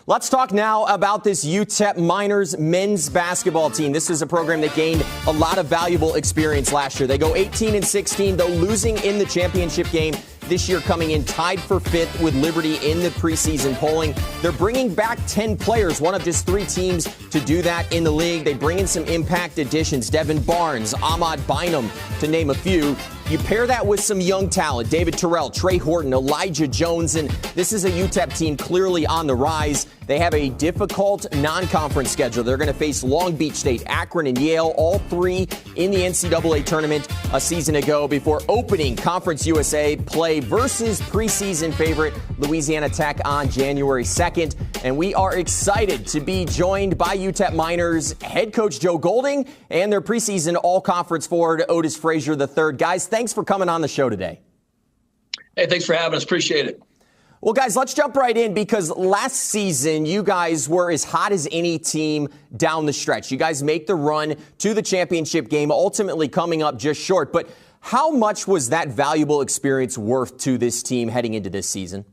Let's talk now about this UTEP Miners men's basketball team. This is a program that gained a lot of valuable experience last year. They go 18-16, though losing in the championship game. This year coming in tied for 5th with Liberty in the preseason polling. They're bringing back 10 players, one of just 3 teams to do that in the league. They bring in some impact additions, Devin Barnes, Ahmad Bynum, to name a few. You pair that with some young talent, David Terrell, Trey Horton, Elijah Jones, and this is a UTEP team clearly on the rise. They have a difficult non-conference schedule. They're going to face Long Beach State, Akron, and Yale, all 3 in the NCAA tournament a season ago before opening Conference USA play versus preseason favorite Louisiana Tech on January 2nd. And we are excited to be joined by UTEP Miners head coach Joe Golding and their preseason all-conference forward Otis Frazier III. Guys, thanks for coming on the show today. Hey, thanks for having us. Appreciate it. Well, guys, let's jump right in because last season you guys were as hot as any team down the stretch. You guys make the run to the championship game, ultimately coming up just short. But how much was that valuable experience worth to this team heading into this season?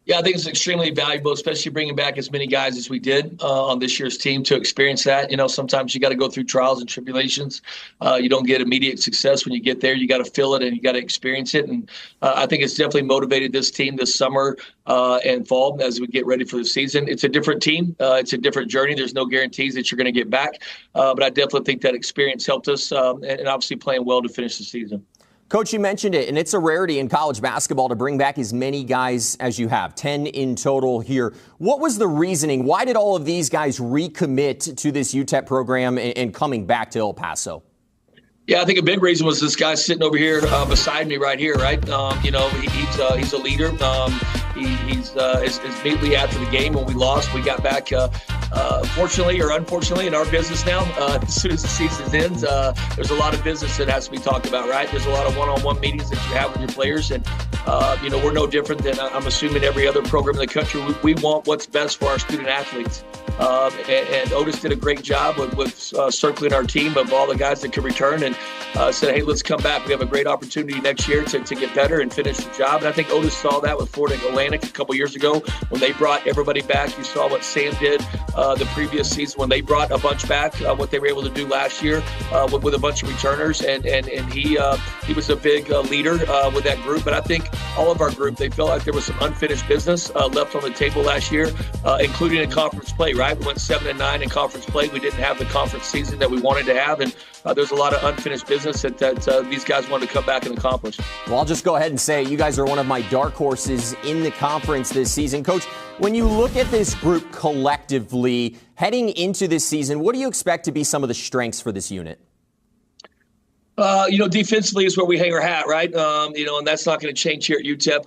Yeah, I think it's extremely valuable, especially bringing back as many guys as we did on this year's team to experience that. You know, sometimes you got to go through trials and tribulations. You don't get immediate success when you get there. You got to feel it and you got to experience it. And I think it's definitely motivated this team this summer and fall as we get ready for the season. It's a different team. It's a different journey. There's no guarantees that you're going to get back. But I definitely think that experience helped us and obviously playing well to finish the season. Coach, you mentioned it, and it's a rarity in college basketball to bring back as many guys as you have, 10 in total here. What was the reasoning? Why did all of these guys recommit to this UTEP program and coming back to El Paso? Yeah, I think a big reason was this guy sitting over here beside me right here, right? You know, he's a leader. He's immediately after the game when we lost, we got back, fortunately or unfortunately, in our business now. As soon as the season ends, there's a lot of business that has to be talked about, right? There's a lot of one-on-one meetings that you have with your players. And, you know, we're no different than, I'm assuming, every other program in the country. We want what's best for our student athletes. And Otis did a great job with circling our team of all the guys that could return and said, hey, let's come back. We have a great opportunity next year to get better and finish the job. And I think Otis saw that with Florida Atlantic a couple years ago when they brought everybody back. You saw what Sam did the previous season when they brought a bunch back, what they were able to do last year with a bunch of returners. And he was a big leader with that group. But I think all of our group, they felt like there was some unfinished business left on the table last year, including in conference play, right? We went 7-9 in conference play. We didn't have the conference season that we wanted to have. And there's a lot of unfinished business that these guys wanted to come back and accomplish. Well, I'll just go ahead and say you guys are one of my dark horses in the conference this season. Coach, when you look at this group collectively heading into this season, what do you expect to be some of the strengths for this unit? You know, defensively is where we hang our hat, right? You know, and that's not going to change here at UTEP.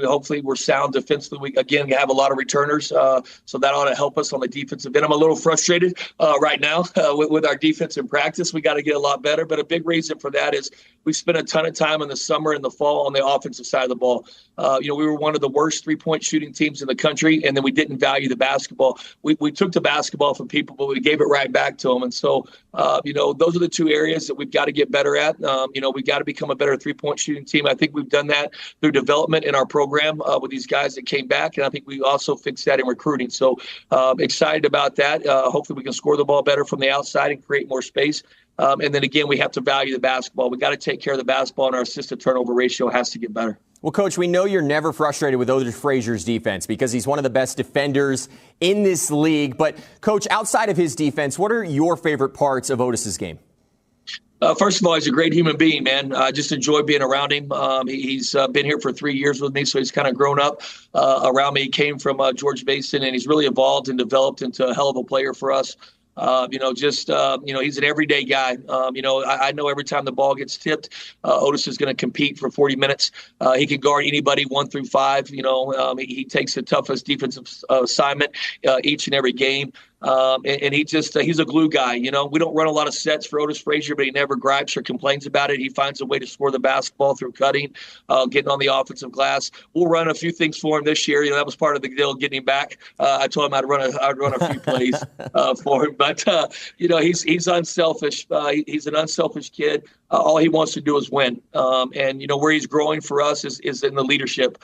Hopefully we're sound defensively. We, again, have a lot of returners, so that ought to help us on the defensive end. I'm a little frustrated right now with our defense in practice. We got to get a lot better, but a big reason for that is we spent a ton of time in the summer and the fall on the offensive side of the ball. You know, we were one of the worst three-point shooting teams in the country, and then we didn't value the basketball. We took the basketball from people, but we gave it right back to them. And so, you know, those are the 2 areas that we've got to get better at. You know, we got to become a better three-point shooting team. I think we've done that through development in our program with these guys that came back, and I think we also fixed that in recruiting. So excited about that. Hopefully we can score the ball better from the outside and create more space. And then again, we have to value the basketball. We got to take care of the basketball, and our assist-to-turnover ratio has to get better. Well, Coach, we know you're never frustrated with Otis Frazier's defense because he's one of the best defenders in this league. But, Coach, outside of his defense, what are your favorite parts of Otis's game? First of all, he's a great human being, man. I just enjoy being around him. He's been here for 3 years with me, so he's kind of grown up around me. He came from George Mason, and he's really evolved and developed into a hell of a player for us. You know, he's an everyday guy. You know, I know every time the ball gets tipped, Otis is going to compete for 40 minutes. He can guard anybody 1 through 5. You know, he takes the toughest defensive assignment each and every game. And he's a glue guy. You know, we don't run a lot of sets for Otis Frazier, but he never gripes or complains about it. He finds a way to score the basketball through cutting, getting on the offensive glass. We'll run a few things for him this year. You know, that was part of the deal, getting him back. I told him I'd run a few plays for him. But, you know, he's unselfish. He's an unselfish kid. all he wants to do is win. And, where he's growing for us is in the leadership.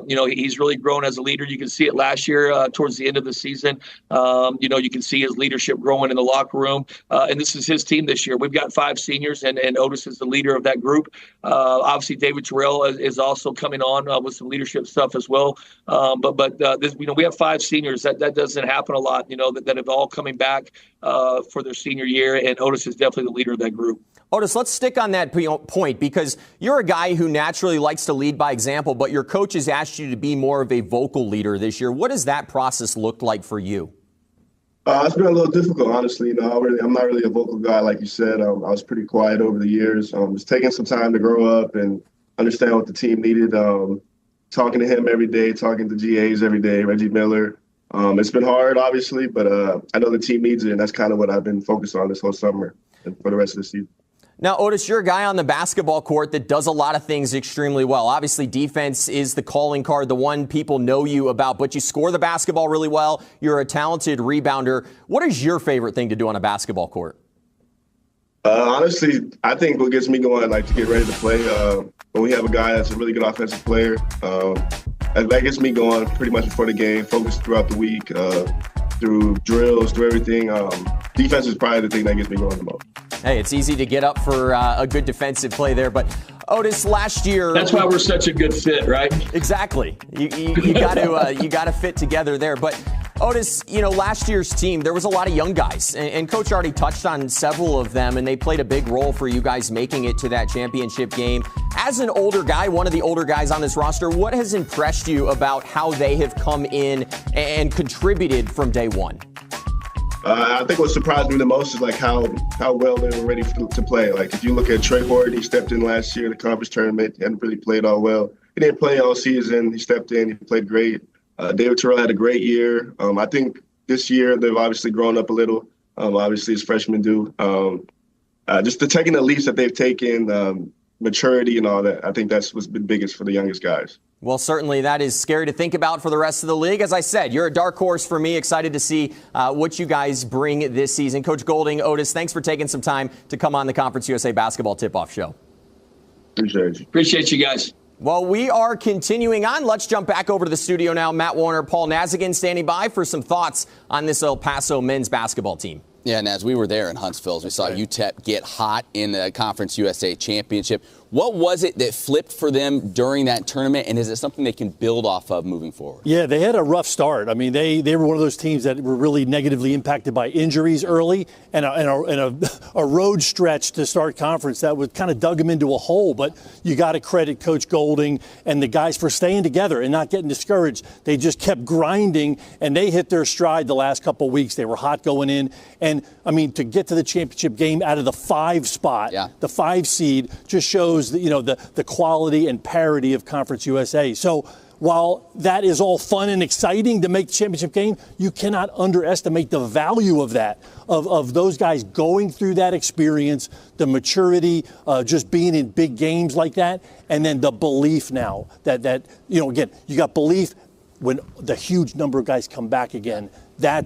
He's really grown as a leader. You can see it last year towards the end of the season. You can see his leadership growing in the locker room. And this is his team this year. We've got 5 seniors, and Otis is the leader of that group. Obviously, David Terrell is also coming on with some leadership stuff as well. We have 5 seniors. That doesn't happen a lot, that have all coming back for their senior year. And Otis is definitely the leader of that group. Otis, let's stick on that point because you're a guy who naturally likes to lead by example, but your coach has asked you to be more of a vocal leader this year. What does that process look like for you? It's been a little difficult, honestly. I'm not really a vocal guy, like you said. I was pretty quiet over the years. It's taking some time to grow up and understand what the team needed. Talking to him every day, talking to GAs every day, Reggie Miller. It's been hard, obviously, but I know the team needs it, and that's kind of what I've been focused on this whole summer and for the rest of the season. Now, Otis, you're a guy on the basketball court that does a lot of things extremely well. Obviously, defense is the calling card, the one people know you about, but you score the basketball really well. You're a talented rebounder. What is your favorite thing to do on a basketball court? Honestly, I think what gets me going, to get ready to play, when we have a guy that's a really good offensive player, that gets me going pretty much before the game, focused throughout the week, through drills, through everything. Defense is probably the thing that gets me going the most. Hey, it's easy to get up for a good defensive play there, but Otis, last year. That's why we're such a good fit, right? Exactly. You got to fit together there. But Otis, last year's team, there was a lot of young guys, and Coach already touched on several of them, and they played a big role for you guys making it to that championship game. As an older guy, one of the older guys on this roster, what has impressed you about how they have come in and contributed from day one? I think what surprised me the most is how well they were ready to play. If you look at Trey Horton, he stepped in last year in the conference tournament. He hadn't really played all well. He didn't play all season. He stepped in. He played great. David Terrell had a great year. I think this year they've obviously grown up a little. Obviously, as freshmen do. Just taking the leaps that they've taken, maturity and all that, I think that's what's been biggest for the youngest guys. Well, certainly that is scary to think about for the rest of the league. As I said, you're a dark horse for me. Excited to see what you guys bring this season. Coach Golding, Otis, thanks for taking some time to come on the Conference USA Basketball Tip-Off Show. Appreciate you guys. Well, we are continuing on. Let's jump back over to the studio now. Matt Warner, Paul Nazigan standing by for some thoughts on this El Paso men's basketball team. Yeah, and as we were there in Huntsville, we saw UTEP get hot in the Conference USA Championship. What was it that flipped for them during that tournament, and is it something they can build off of moving forward? Yeah, they had a rough start. I mean, they were one of those teams that were really negatively impacted by injuries early and a road stretch to start conference that would kind of dug them into a hole. But you got to credit Coach Golding and the guys for staying together and not getting discouraged. They just kept grinding, and they hit their stride the last couple of weeks. They were hot going in. And, I mean, to get to the championship game out of the 5 spot, the 5 seed, just shows the quality and parity of Conference USA. So while that is all fun and exciting to make the championship game, you cannot underestimate the value of that, of those guys going through that experience, the maturity, just being in big games like that, and then the belief now that again, you got belief when the huge number of guys come back again. That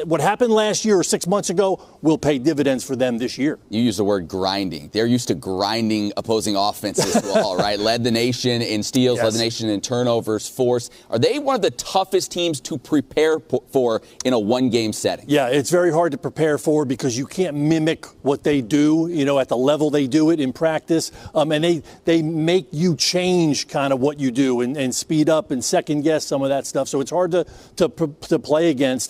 what happened last year or 6 months ago will pay dividends for them this year. You use the word grinding. They're used to grinding opposing offenses well, right? Led the nation in steals, led the nation in turnovers, force. Are they one of the toughest teams to prepare for in a one-game setting? Yeah, it's very hard to prepare for because you can't mimic what they do, at the level they do it in practice. And they make you change kind of what you do and speed up and second guess some of that stuff. So it's hard to play against.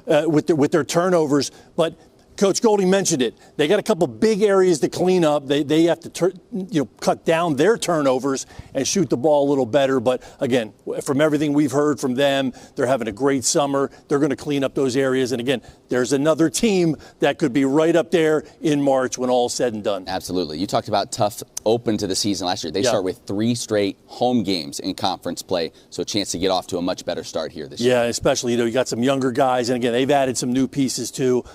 With their turnovers, but Coach Golding mentioned it. They got a couple big areas to clean up. They have to cut down their turnovers and shoot the ball a little better. But again, from everything we've heard from them, they're having a great summer. They're going to clean up those areas. And again, there's another team that could be right up there in March when all's said and done. Absolutely. You talked about tough open to the season last year. They start with 3 straight home games in conference play, so a chance to get off to a much better start here this year. Yeah, especially you got some younger guys, and again, they've added some new pieces too.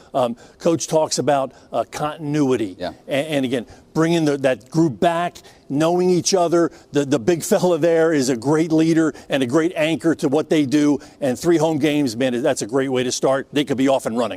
Coach talks about continuity, and again, bringing that group back, knowing each other. The big fella there is a great leader and a great anchor to what they do. And 3 home games, man, that's a great way to start. They could be off and running.